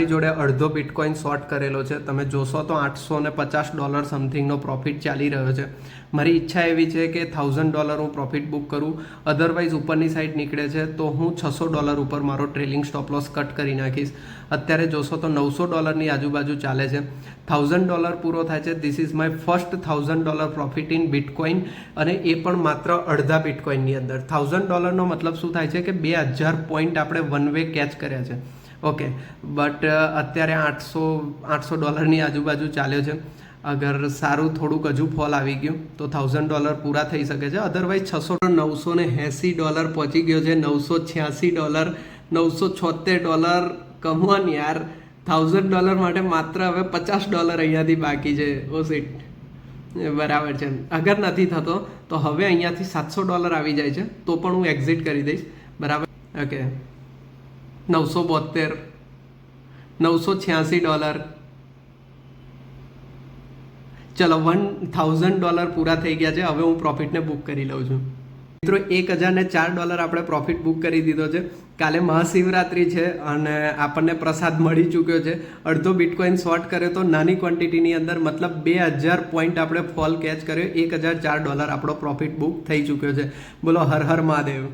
જોડે અડધો bitcoin short કરેલો છે. તમે જોશો તો $850 સમથિંગનો પ્રોફિટ ચાલી રહ્યો છે. મારી ઈચ્છા એવી છે કે $1000 હું પ્રોફિટ બુક કરું. અધરવાઇઝ ઉપરની સાઈડ નીકળે છે તો હું $600 ઉપર મારો ટ્રેલિંગ સ્ટોપ લોસ કટ કરી નાખીશ. અત્યારે જોશો તો $900 આજુબાજુ ચાલે છે. $1000 પૂરો થાય છે. This is my first $1000 profit in bitcoin, અને એ પણ માત્ર અડધા બિટકોઇનની અંદર. $1000નો મતલબ શું થાય છે કે 2000 પોઈન્ટ આપણે વન વે કેચ કર્યા છે. ઓકે, બટ અત્યારે $800ની આજુબાજુ ચાલ્યો છે. અગર સારું થોડુંક હજુ ફોલ આવી ગયું તો $1000 પૂરા થઈ શકે છે. અધરવાઇઝ $980 પહોંચી ગયો છે. $986, $976. કમોન યાર, $1000 માટે માત્ર હવે $50 અહીંયાથી બાકી છે. ઓ સીટ, બરાબર છે. અગર નથી થતો તો હવે અહીંયાથી $700 આવી જાય છે તો પણ હું એક્ઝિટ કરી દઈશ. બરાબર, ઓકે. $972, $986. ચલો, $1000 પૂરા થઈ ગયા છે. હવે હું પ્રોફિટને બુક કરી લઉં છું. મિત્રો, $1004 આપણે પ્રોફિટ બુક કરી દીધો છે. કાલે મહાશિવરાત્રિ છે અને આપણને પ્રસાદ મળી ચૂક્યો છે. અડધો બિટકોઇન શોર્ટ કર્યો તો નાની ક્વોન્ટિટીની અંદર, મતલબ 2000 પોઈન્ટ આપણે ફોલ કેચ કર્યો. $1004 આપણો પ્રોફિટ બુક થઈ ચૂક્યો છે. બોલો હર હર મહાદેવ.